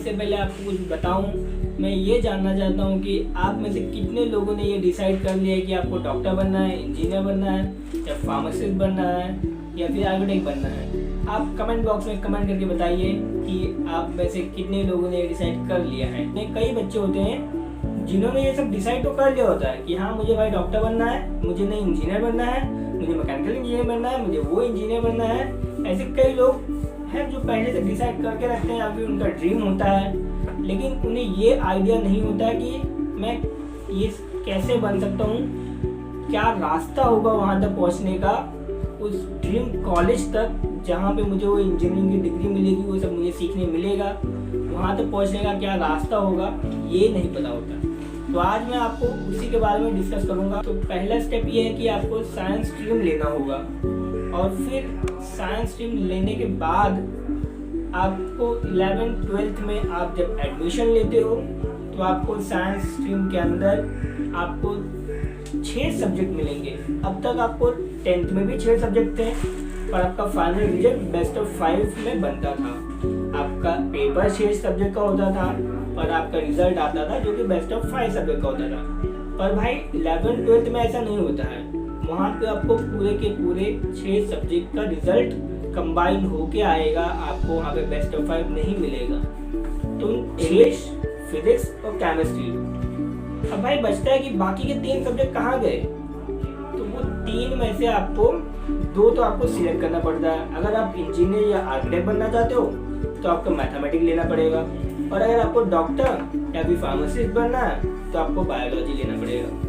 इससे पहले आपको कुछ बताऊं, मैं ये जानना चाहता हूं कि आप में से कितने लोगों ने ये डिसाइड कर लिया है कि आपको डॉक्टर बनना है, इंजीनियर बनना है, या फार्मासिस्ट बनना है, या फिर आर्किटेक्ट बनना है। आप कमेंट बॉक्स में कमेंट करके बताइए कि आप में से कितने लोगों ने ये डिसाइड कर लिया है। कई बच्चे होते हैं जिन्होंने ये सब डिसाइड तो कर लिया होता है कि हाँ मुझे भाई डॉक्टर बनना है, मुझे नहीं इंजीनियर बनना है, मुझे मैकेनिकल इंजीनियर बनना है, मुझे वो इंजीनियर बनना है। ऐसे कई लोग हैं जो पहले से डिसाइड करके रखते हैं या फिर उनका ड्रीम होता है, लेकिन उन्हें ये आइडिया नहीं होता कि मैं ये कैसे बन सकता हूँ, क्या रास्ता होगा वहाँ तक पहुँचने का, उस ड्रीम कॉलेज तक जहाँ पे मुझे वो इंजीनियरिंग की डिग्री मिलेगी, वो सब मुझे सीखने मिलेगा, वहाँ तक पहुँचने का क्या रास्ता होगा, ये नहीं पता होता। तो आज मैं आपको उसी के बारे में डिस्कस करूँगा। तो पहला स्टेप ये है कि आपको साइंस स्ट्रीम लेना होगा, और फिर साइंस स्ट्रीम लेने के बाद आपको 11th-12th में आप जब एडमिशन लेते हो तो आपको साइंस स्ट्रीम के अंदर आपको 6 सब्जेक्ट मिलेंगे। अब तक आपको 10th में भी 6 सब्जेक्ट थे, पर आपका फाइनल रिजल्ट बेस्ट ऑफ 5 में बनता था। आपका पेपर 6 सब्जेक्ट का होता था, पर आपका रिजल्ट आता था जो कि बेस्ट ऑफ 5 सब्जेक्ट का होता था। पर भाई 11th-12th में ऐसा नहीं होता है, वहाँ पे आपको पूरे के पूरे 6 सब्जेक्ट का रिजल्ट कंबाइन होके आएगा, आपको वहाँ पे बेस्ट ऑफ 5 नहीं मिलेगा। तो इंग्लिश, फिजिक्स और केमिस्ट्री। अब भाई बचता है कि बाकी के 3 सब्जेक्ट कहाँ गए, तो वो 3 में से आपको 2 तो आपको सिलेक्ट करना पड़ता है। अगर आप इंजीनियर या आर्किटेक्ट बनना चाहते हो तो आपको मैथमेटिक्स लेना पड़ेगा, और अगर आपको डॉक्टर या फिर फार्मासिस्ट बनना है तो आपको बायोलॉजी लेना पड़ेगा।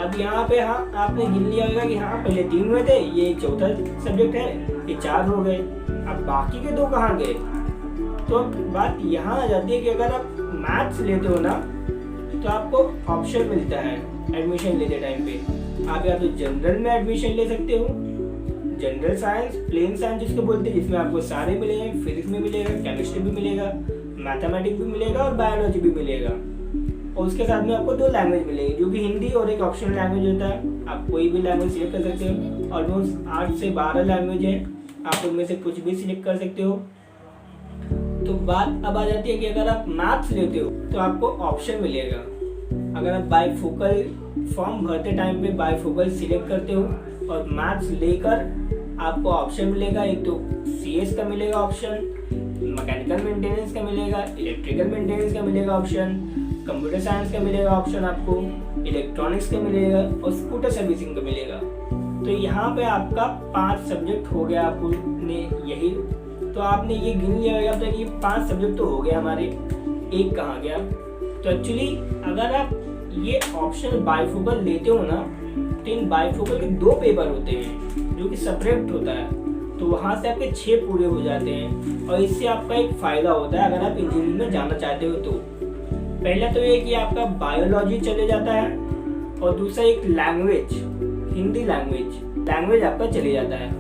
अब यहाँ पे हाँ आपने गिन लिया होगा कि हाँ पहले 3 हुए थे, ये एक चौथा सब्जेक्ट है, ये 4 हो गए, अब बाकी के 2 कहाँ गए। तो अब बात यहाँ आ जाती है कि अगर आप मैथ्स लेते हो ना तो आपको ऑप्शन मिलता है एडमिशन लेते टाइम पे। आप या तो जनरल में एडमिशन ले सकते हो, जनरल साइंस, प्लेन साइंस जिसको बोलते हैं, जिसमें आपको सारे मिलेंगे, फिजिक्स में मिलेगा, केमिस्ट्री भी मिलेगा, मैथमेटिक्स भी मिलेगा और बायोलॉजी भी मिलेगा। और उसके साथ में आपको 2 लैंग्वेज मिलेगी, जो कि हिंदी और एक ऑप्शनल लैंग्वेज होता है। आप कोई भी लैंग्वेज सिलेक्ट कर सकते हो। ऑलमोस्ट 8 से 12 लैंग्वेज है, आप उनमें से कुछ भी सिलेक्ट कर सकते हो। तो बात अब आ जाती है कि अगर आप मैथ्स लेते हो तो आपको ऑप्शन मिलेगा। अगर आप बाईफोकल फॉर्म भरते टाइम पे बाईफोकल सिलेक्ट करते हो और मैथ्स लेकर आपको ऑप्शन मिलेगा, एक तो CS का मिलेगा ऑप्शन, मैकेनिकल मेंटेनेंस का मिलेगा, इलेक्ट्रिकल मेंटेनेंस का मिलेगा ऑप्शन, कंप्यूटर साइंस का मिलेगा ऑप्शन, आपको इलेक्ट्रॉनिक्स का मिलेगा और स्कूटर सर्विसिंग का मिलेगा। तो यहाँ पे आपका 5 सब्जेक्ट हो गया। आपने यही तो आपने ये गिन लिया होगा अब तक कि 5 सब्जेक्ट तो हो गए हमारे, एक कहाँ गया। तो एक्चुअली अगर आप ये ऑप्शन बाईफोकल लेते हो ना तो इन बाईफोकल के 2 पेपर होते हैं जो कि सेपरेट होता है, तो वहाँ से आपके 6 पूरे हो जाते हैं। और इससे आपका एक फ़ायदा होता है अगर आप इंजीनियरिंग में जाना चाहते हो तो। पहला तो ये कि आपका बायोलॉजी चले जाता है, और दूसरा एक लैंग्वेज, हिंदी लैंग्वेज आपका चले जाता है,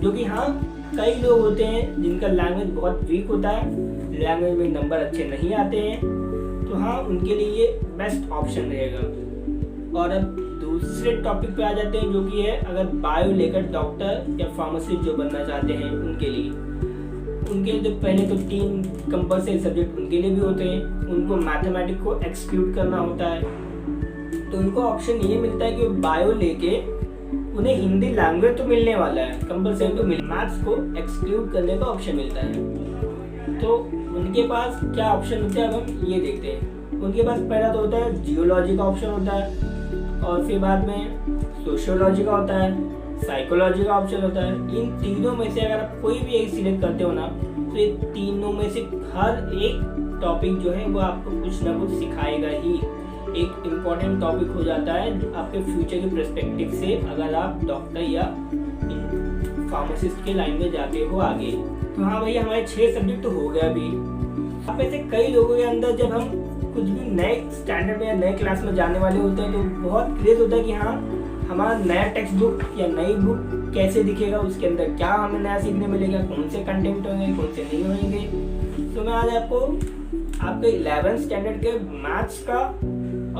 जो कि हाँ कई लोग होते हैं जिनका लैंग्वेज बहुत वीक होता है, लैंग्वेज में नंबर अच्छे नहीं आते हैं, तो हाँ उनके लिए ये बेस्ट ऑप्शन रहेगा। और अब दूसरे टॉपिक पे आ जाते हैं, जो कि है अगर बायो लेकर डॉक्टर या फार्मासिस्ट जो बनना चाहते हैं उनके लिए। उनके तो पहले तो 3 कंपल्सरी सब्जेक्ट उनके लिए भी होते हैं, उनको मैथमेटिक्स को एक्सक्लूड करना होता है। तो उनको ऑप्शन ये मिलता है कि बायो लेके उन्हें हिंदी लैंग्वेज तो मिलने वाला है, कंपल्सरी तो मैथ्स को एक्सक्लूड करने का ऑप्शन मिलता है। तो उनके पास क्या ऑप्शन होता है अब हम ये देखते हैं। उनके पास पहला तो होता है जियोलॉजी का ऑप्शन होता है, और फिर बाद में सोशियोलॉजी का होता है, साइकोलॉजी का ऑप्शन होता है। इन तीनों में से अगर आप कोई भी एक सिलेक्ट करते हो ना तो ये तीनों में से हर एक टॉपिक जो है वो आपको कुछ ना कुछ सिखाएगा ही। एक इम्पॉर्टेंट टॉपिक हो जाता है आपके फ्यूचर के पर्सपेक्टिव से, अगर आप डॉक्टर या फार्मासिस्ट के लाइन में जाते हो आगे। तो हाँ भैया हमारे 6 सब्जेक्ट तो हो गया अभी। अब ऐसे कई लोगों के अंदर जब हम कुछ भी नए स्टैंडर्ड में या नए क्लास में जाने वाले होते हैं तो बहुत क्रेज होता है कि हाँ हमारा नया टेक्स्ट बुक या नई बुक कैसे दिखेगा, उसके अंदर क्या हमें नया सीखने मिलेगा, कौन से कंटेंट होंगे, कौन से नहीं होंगे। तो मैं आज आपको आपके 11th स्टैंडर्ड के मैथ्स का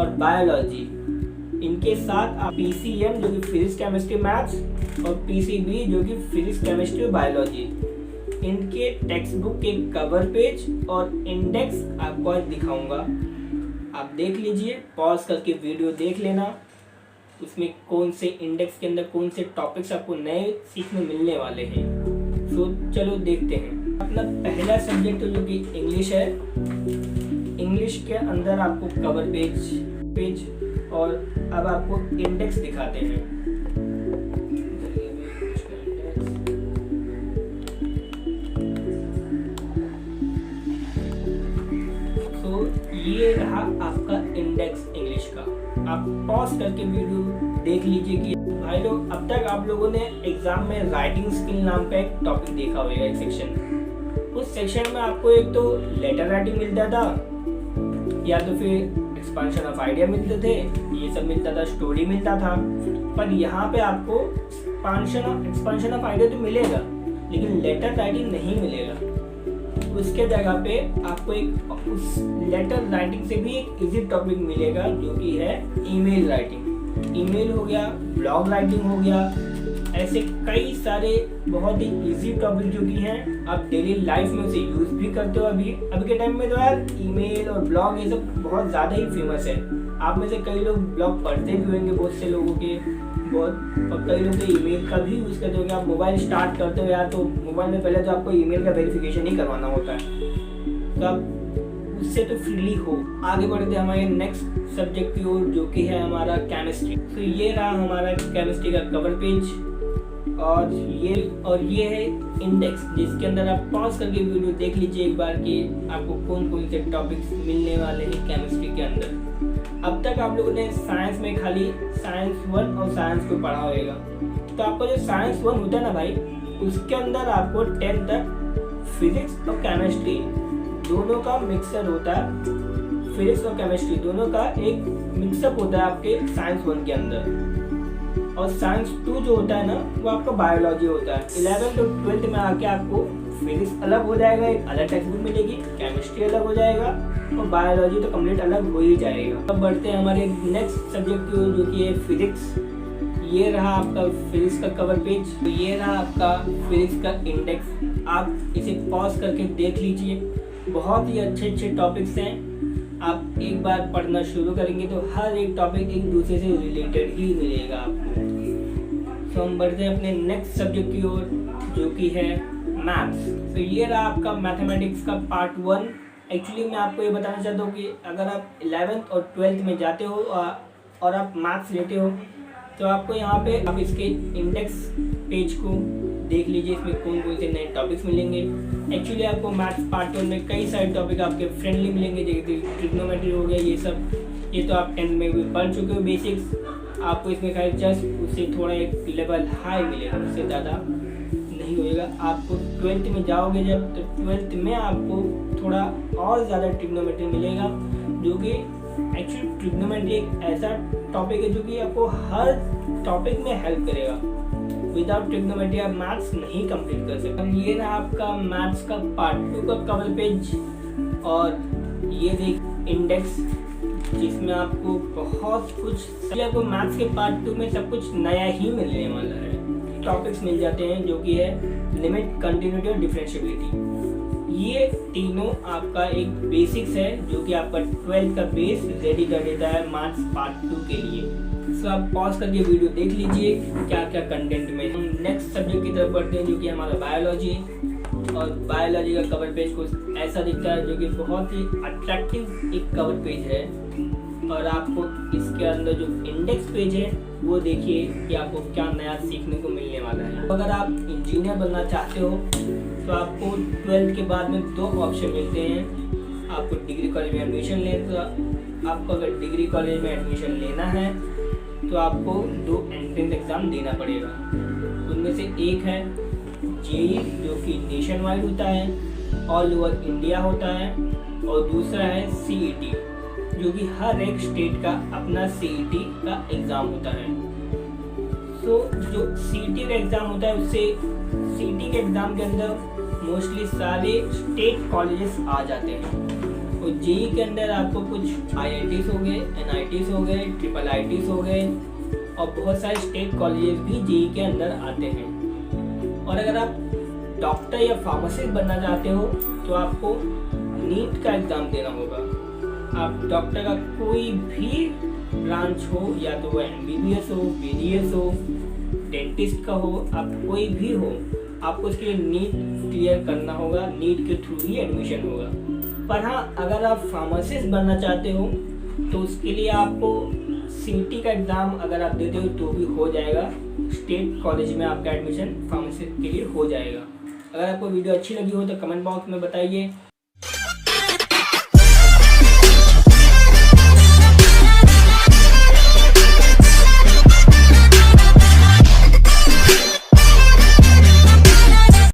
और बायोलॉजी, इनके साथ आप PCM जो कि फिजिक्स केमिस्ट्री मैथ्स और PCB जो कि फिजिक्स केमिस्ट्री और बायोलॉजी, इनके टेक्स्ट बुक के कवर पेज और इंडेक्स आपको आज दिखाऊंगा। आप देख लीजिए, पॉज करके वीडियो देख लेना, उसमें कौन से इंडेक्स के अंदर कौन से टॉपिक्स आपको नए सीखने मिलने वाले हैं। तो चलो देखते हैं। अपना पहला सब्जेक्ट जो कि इंग्लिश है, इंग्लिश के अंदर आपको कवर पेज और अब आपको इंडेक्स दिखाते हैं। तो ये रहा आपका इंडेक्स इंग्लिश का। आप पॉज करके वीडियो देख लीजिए कि भाई लोग, अब तक आप लोगों ने एग्जाम में राइटिंग स्किल नाम का एक टॉपिक देखा होगा, एक सेक्शन। उस सेक्शन में आपको एक तो लेटर राइटिंग मिलता था, या तो फिर एक्सपांशन ऑफ आइडिया मिलते थे, ये सब मिलता था, स्टोरी मिलता था। पर यहाँ पे आपको एक्सपांशन ऑफ आइडिया तो मिलेगा, लेकिन लेटर राइटिंग नहीं मिलेगा। उसके जगह पे आपको एक उस लेटर राइटिंग से भी एक इजी टॉपिक मिलेगा, जो कि है ईमेल राइटिंग। ईमेल हो गया, ब्लॉग राइटिंग हो गया, ऐसे कई सारे बहुत ही इजी टॉपिक जो कि हैं आप डेली लाइफ में उसे यूज भी करते हो। अभी के टाइम में तो यार ईमेल और ब्लॉग ये सब बहुत ज़्यादा ही फेमस है। आप में से कई लोग ब्लॉग पढ़ते भी होंगे, बहुत से लोगों के और कई लोग तो ईमेल का भी यूज़ करते होंगे। आप मोबाइल स्टार्ट करते हो यार, तो मोबाइल में पहले तो आपको ईमेल का वेरिफिकेशन ही करवाना होता है, तो आप उससे तो फ्रीली हो। आगे बढ़ते हमारे नेक्स्ट सब्जेक्ट की ओर, जो कि है हमारा केमिस्ट्री। तो ये रहा हमारा केमिस्ट्री का कवर पेज और ये है इंडेक्स, जिसके अंदर आप पॉज करके वीडियो देख लीजिए एक बार कि आपको कौन कौन से टॉपिक्स मिलने वाले हैं केमिस्ट्री के अंदर। अब तक आप लोगों ने साइंस में खाली साइंस 1 और साइंस 2 पढ़ा होगा। तो आपका जो साइंस 1 होता है ना भाई, उसके अंदर आपको 10 तक फिजिक्स और केमिस्ट्री दोनों का मिक्सर होता है। फिजिक्स और केमिस्ट्री दोनों का एक मिक्सअप होता है आपके साइंस 1 के अंदर। और साइंस 2 जो होता है ना, वो आपका बायोलॉजी होता है। 11th और 12th में आके आपको फिजिक्स अलग हो जाएगा, एक अलग टेक्स्ट बुक मिलेगी, केमिस्ट्री अलग हो जाएगा और बायोलॉजी तो कंप्लीट अलग हो ही जाएगा। अब बढ़ते हैं हमारे नेक्स्ट सब्जेक्ट की ओर, जो कि है फिजिक्स। ये रहा आपका फिजिक्स का कवर पेज, तो ये रहा आपका फिजिक्स का इंडेक्स। आप इसे पॉज करके देख लीजिए, बहुत ही अच्छे टॉपिक्स हैं। आप एक बार पढ़ना शुरू करेंगे तो हर एक टॉपिक एक दूसरे से रिलेटेड ही मिलेगा आपको। तो हम बढ़ते हैं अपने नेक्स्ट सब्जेक्ट की ओर, जो कि है मैथ्स। तो ये रहा आपका मैथमेटिक्स का पार्ट 1। एक्चुअली मैं आपको ये बताना चाहता हूँ कि अगर आप 11th और 12th में जाते हो और आप मैथ्स लेते हो, तो आपको यहाँ पे आप इसके इंडेक्स पेज को देख लीजिए, इसमें कौन कौन से नए टॉपिक्स मिलेंगे। एक्चुअली आपको मैथ्स पार्ट 1 में कई सारे टॉपिक आपके फ्रेंडली मिलेंगे, जैसे ट्रिग्नोमेट्री हो गया, ये सब। ये तो आप 10th में भी पढ़ चुके हो बेसिक्स। आपको इसमें खाली जस्ट उससे थोड़ा एक लेवल हाई मिलेगा, उससे ज़्यादा नहीं होएगा। आपको 12th में जाओगे जब, तो 12th में आपको थोड़ा और ज़्यादा ट्रिग्नोमेट्री मिलेगा, जो कि एक्चुअली ट्रिग्नोमेट्री एक ऐसा टॉपिक है जो कि आपको हर टॉपिक में हेल्प करेगा। विदाउट ट्रिग्नोमेट्री आप मैथ्स नहीं कंप्लीट कर सकते। ये रहा आपका मैथ्स का पार्ट 2 का कवर पेज और ये देख इंडेक्स, जिसमें आपको बहुत कुछ, आपको मैथ्स के पार्ट 2 में सब कुछ नया ही मिलने वाला है। टॉपिक्स मिल जाते हैं, जो कि है लिमिट, कंटिन्यूटी और डिफरेंशिएबिलिटी। ये तीनों आपका एक बेसिक्स है, जो कि आपका 12th का बेस रेडी कर देता है मैथ्स पार्ट 2 के लिए। तो आप पॉज करके वीडियो देख लीजिए क्या क्या कंटेंट में। हम नेक्स्ट सब्जेक्ट की तरफ बढ़ते हैं, जो कि हमारा बायोलॉजी। और बायोलॉजी का कवर पेज कुछ ऐसा दिखता है, जो कि बहुत ही अट्रैक्टिव एक कवर पेज है। और आपको इसके अंदर जो इंडेक्स पेज है, वो देखिए कि आपको क्या नया सीखने को मिलने वाला है। अगर आप इंजीनियर बनना चाहते हो, तो आपको 12th के बाद में 2 ऑप्शन मिलते हैं। आपको डिग्री कॉलेज में एडमिशन लेना, आपको अगर डिग्री कॉलेज में एडमिशन लेना है तो आपको 2 एंट्रेंस एग्ज़ाम देना पड़ेगा। उनमें से एक है जेईई, जो कि नेशन वाइड होता है, ऑल ओवर इंडिया होता है, और दूसरा है सीईटी, जो कि हर एक स्टेट का अपना सीईटी का एग्ज़ाम होता है। तो जो सीईटी का एग्ज़ाम होता है, उससे सीईटी के एग्ज़ाम के अंदर मोस्टली सारे स्टेट कॉलेजेस आ जाते हैं। और जेईई के अंदर आपको कुछ आईआईटीज हो गए, एनआईटीज हो गए, ट्रिपल आईटीज हो गए, और बहुत सारे स्टेट कॉलेजेस भी जेईई के अंदर आते हैं। और अगर आप डॉक्टर या फार्मासिस्ट बनना चाहते हो तो आपको नीट का एग्ज़ाम देना होगा। आप डॉक्टर का कोई भी ब्रांच हो, या तो वो MBBS हो, BDS हो, डेंटिस्ट का हो, आप कोई भी हो, आपको उसके लिए नीट क्लियर करना होगा। नीट के थ्रू ही एडमिशन होगा। पर हाँ, अगर आप फार्मासिस्ट बनना चाहते हो तो उसके लिए आपको CET का एग्ज़ाम अगर आप देते हो तो भी हो जाएगा। स्टेट कॉलेज में आपका एडमिशन फार्मासिस्ट के लिए हो जाएगा। अगर आपको वीडियो अच्छी लगी हो तो कमेंट बॉक्स में बताइए।